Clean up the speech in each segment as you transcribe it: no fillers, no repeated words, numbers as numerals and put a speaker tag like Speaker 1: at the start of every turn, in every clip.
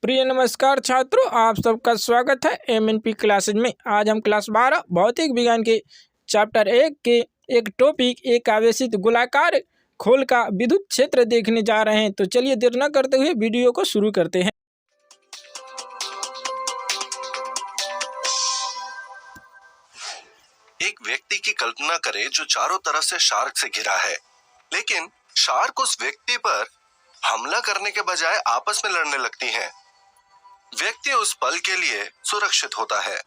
Speaker 1: प्रिय नमस्कार छात्रों, आप सबका स्वागत है एमएनपी क्लासेज में। आज हम क्लास 12 भौतिक विज्ञान के चैप्टर 1 के एक टॉपिक एक आवेशित गोलाकार खोल का विद्युत क्षेत्र देखने जा रहे हैं। तो चलिए देर न करते हुए वीडियो को शुरू करते हैं।
Speaker 2: एक व्यक्ति की कल्पना करें जो चारों तरफ से शार्क से घिरा है, लेकिन शार्क उस व्यक्ति पर हमला करने के बजाय आपस में लड़ने लगती हैं। व्यक्ति उस पल के लिए सुरक्षित होता है।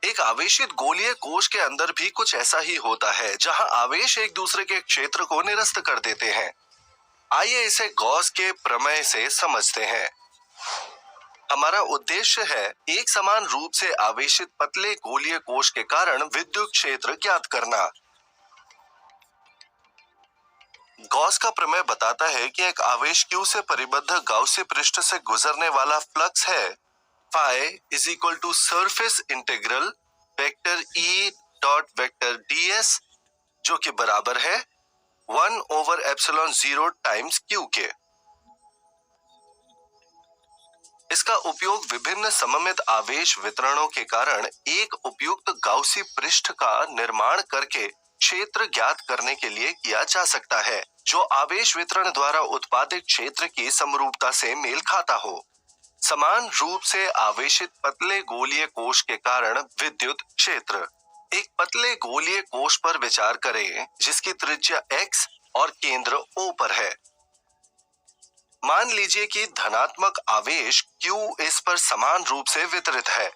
Speaker 2: एक आवेशित गोलीय कोश के अंदर भी कुछ ऐसा ही होता है, जहां आवेश एक दूसरे के क्षेत्र को निरस्त कर देते हैं। आइए इसे गॉस के प्रमेय से समझते हैं। हमारा उद्देश्य है एक समान रूप से आवेशित पतले गोलीय कोश के कारण विद्युत क्षेत्र ज्ञात करना। गॉस का प्रमेय बताता है कि एक आवेश Q से परिबद्ध गाउसी पृष्ठ से गुजरने वाला फ्लक्स है phi is equal to surface integral vector E dot vector ds, जो कि बराबर है 1/ε0 टाइम्स Q के। इसका उपयोग विभिन्न सममित आवेश वितरणों के कारण एक उपयुक्त गाउसी पृष्ठ का निर्माण करके क्षेत्र ज्ञात करने के लिए किया जा सकता है, जो आवेश वितरण द्वारा उत्पादित क्षेत्र की समरूपता से मेल खाता हो। समान रूप से आवेशित पतले गोलीय कोश के कारण विद्युत क्षेत्र। एक पतले गोलीय कोश पर विचार करें जिसकी त्रिज्या x और केंद्र O पर है। मान लीजिए कि धनात्मक आवेश Q इस पर समान रूप से वितरित है।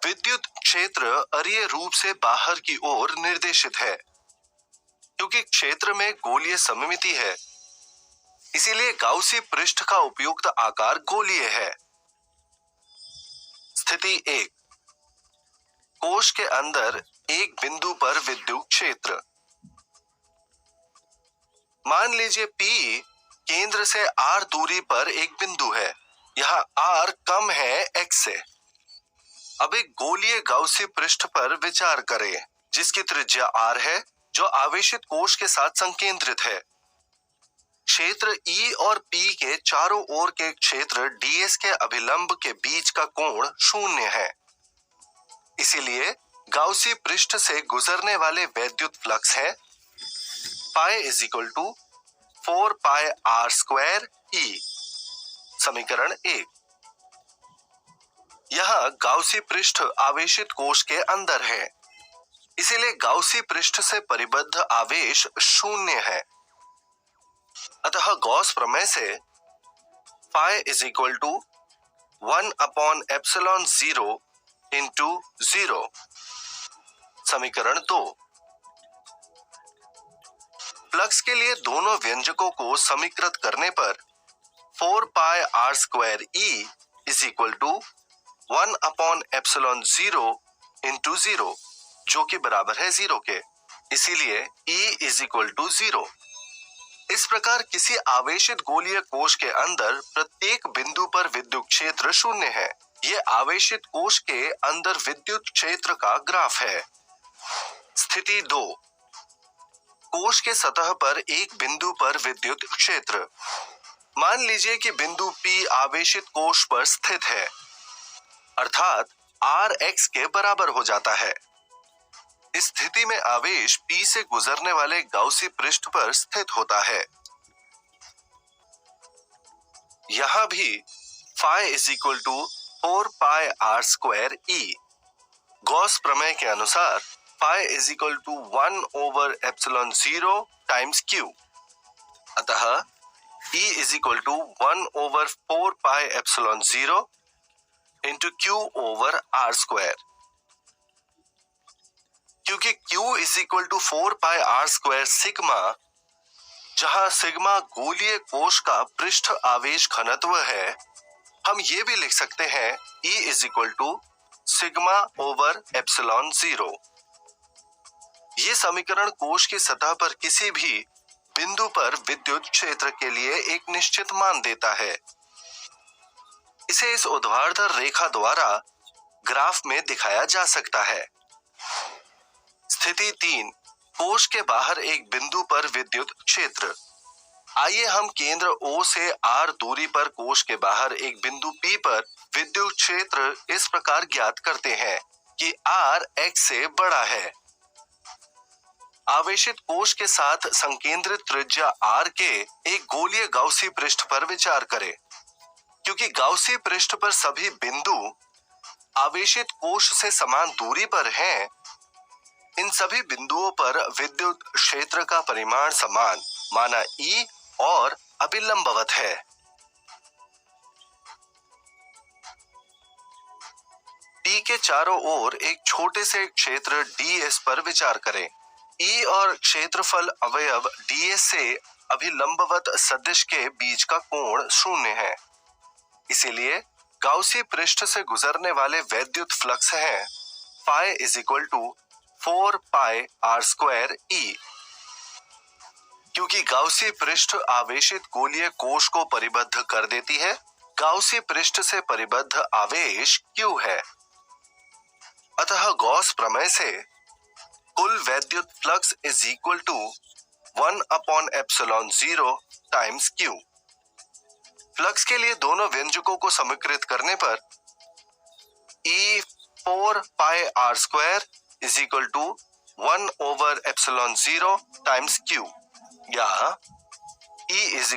Speaker 2: विद्युत क्षेत्र अरीय रूप से बाहर की ओर निर्देशित है। क्योंकि क्षेत्र में गोलीय सममिति है, इसीलिए गाउसी पृष्ठ का उपयुक्त आकार गोलीय है। स्थिति 1, कोश के अंदर एक बिंदु पर विद्युत क्षेत्र। मान लीजिए P केंद्र से R दूरी पर एक बिंदु है। यहाँ R कम है x से। अब एक गोलीय गाउसी पृष्ठ पर विचार करें जिसकी त्रिज्या R है, जो आवेशित कोश के साथ संकेंद्रित है। क्षेत्र E और P के चारों ओर के क्षेत्र ds के अभिलंब के बीच का कोण 0 है। इसीलिए गाउसी पृष्ठ से गुजरने वाले वैद्युत फ्लक्स है pi is equal to 4 pi r square E। समीकरण 1। यहाँ गाउसी पृष्ठ आवेशित कोश के अंदर है, इसीलिए गाउसी पृष्ठ से परिबद्ध आवेश 0 है। अतः गॉस प्रमेय से phi is equal to 1/ε0 into 0। समीकरण 2। फ्लक्स के लिए दोनों व्यंजकों को समीकृत करने पर 4 pi r square E is equal to 1/ε0 into 0, जो कि बराबर है 0 के। इसीलिए E इज इक्वल टू 0। इस प्रकार किसी आवेशित गोलीय कोश के अंदर प्रत्येक बिंदु पर विद्युत क्षेत्र 0 है। यह आवेशित कोश के अंदर विद्युत क्षेत्र का ग्राफ है। स्थिति 2, कोश के सतह पर एक बिंदु पर विद्युत क्षेत्र। मान लीजिए कि बिंदु P आवेशित कोश पर स्थित है, अर्थात R x के बराबर हो जाता है। इस स्थिति में आवेश P से गुजरने वाले गाउसी पृष्ठ पर स्थित होता है। यहां भी phi is equal to 4 pi r square E। Gauss प्रमेय के अनुसार phi is equal to 1/ε0 times Q। अतः E is equal to 1/4 pi ε0 into Q over R square. क्योंकि Q is equal to 4 pi r square sigma, जहां sigma गोलीय कोश का पृष्ठ आवेश घनत्व है, हम ये भी लिख सकते हैं E is equal to sigma over ε0। ये समीकरण कोश की सतह पर किसी भी बिंदु पर विद्युत क्षेत्र के लिए एक निश्चित मान देता है। इसे इस ऊर्ध्वाधर रेखा द्वारा ग्राफ में दिखाया जा सकता है। स्थिति 3, कोश के बाहर एक बिंदु पर विद्युत क्षेत्र। आइए हम केंद्र O से R दूरी पर कोश के बाहर एक बिंदु P पर विद्युत क्षेत्र इस प्रकार ज्ञात करते हैं कि R x से बड़ा है। आवेशित कोश के साथ संकेंद्रित त्रिज्या R के एक गोलीय गाउसी पृष्ठ पर विचार करें। क्योंकि गाउसी पृष्ठ पर सभी बिंदु आवेशित कोश से समान दूरी पर हैं, इन सभी बिंदुओं पर विद्युत क्षेत्र का परिमाण समान माना E और अभिलंबवत है। P के चारों ओर एक छोटे से क्षेत्र ds पर विचार करें। E और क्षेत्रफल अवयव ds से अभिलंबवत सदिश के बीच का कोण 0 है। इसीलिए गाउसी पृष्ठ से गुजरने वाले वैद्युत फ्लक्स है phi = 4 pi r² E। क्योंकि गाउसी पृष्ठ आवेशित गोलीय कोश को परिबद्ध कर देती है, गाउसी पृष्ठ से परिबद्ध आवेश Q है। अतः गॉस प्रमेय से कुल वैद्युत फ्लक्स = 1/ε0 टाइम्स Q। फ्लक्स के लिए दोनों व्यंजकों को समीकृत करने पर E 4 pi r² = 1/ε0 times Q या E =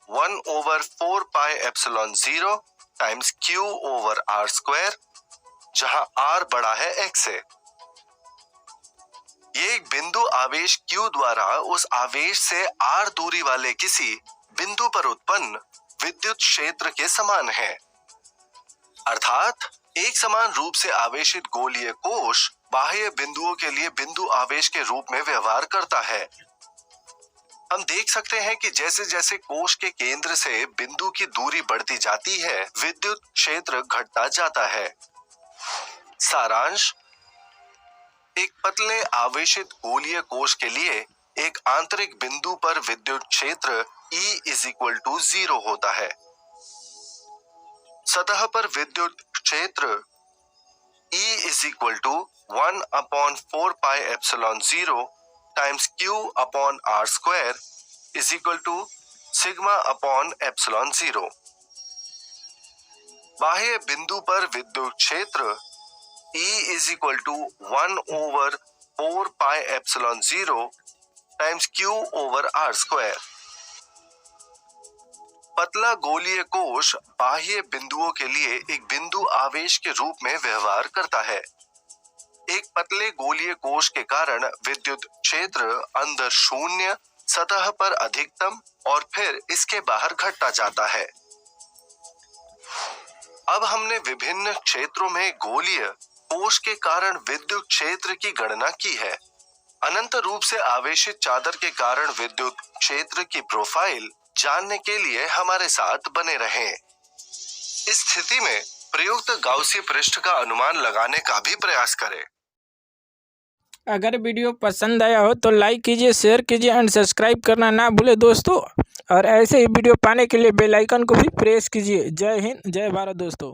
Speaker 2: 1/4 pi ε0 टाइम्स Q/r², जहां R बड़ा है x से। ये एक बिंदु आवेश Q द्वारा उस आवेश से R दूरी वाले किसी बिंदु पर उत्पन्न विद्युत क्षेत्र के समान है। अर्थात एक समान रूप से आवेशित गोलीय कोश बाह्य बिंदुओं के लिए बिंदु आवेश के रूप में व्यवहार करता है। हम देख सकते हैं कि जैसे जैसे कोश के केंद्र से बिंदु की दूरी बढ़ती जाती है, विद्युत क्षेत्र घटता जाता है। सारांश: एक पतले आवेशित गोलीय कोश के लिए एक आंतरिक बिंदु पर विद्युत क्षेत्र E = 0 होता है। सतह पर विद्युत क्षेत्र E = 1/4 pi ε0 टाइम्स Q/r² = σ/ε0। बाह्य बिंदु पर विद्युत क्षेत्र E = 1/4 pi ε0 टाइम्स Q/r²। पतला गोलीय कोश बाह्य बिंदुओं के लिए एक बिंदु आवेश के रूप में व्यवहार करता है। एक पतले गोलीय कोश के कारण विद्युत क्षेत्र अंदर 0, सतह पर अधिकतम और फिर इसके बाहर घटता जाता है। अब हमने विभिन्न क्षेत्रों में गोलीय कोश के कारण विद्युत क्षेत्र की गणना की है। अनंत रूप से आवेशित चादर के कारण विद्युत क्षेत्र की प्रोफाइल जानने के लिए हमारे साथ बने रहें। इस स्थिति में प्रयुक्त गाउसी पृष्ठ का अनुमान लगाने का भी प्रयास करें।
Speaker 1: अगर वीडियो पसंद आया हो तो लाइक कीजिए, शेयर कीजिए एंड सब्सक्राइब करना ना भूले दोस्तों। और ऐसे ही वीडियो पाने के लिए बेल आइकन को भी प्रेस कीजिए। जय हिंद, जय भारत दोस्तों।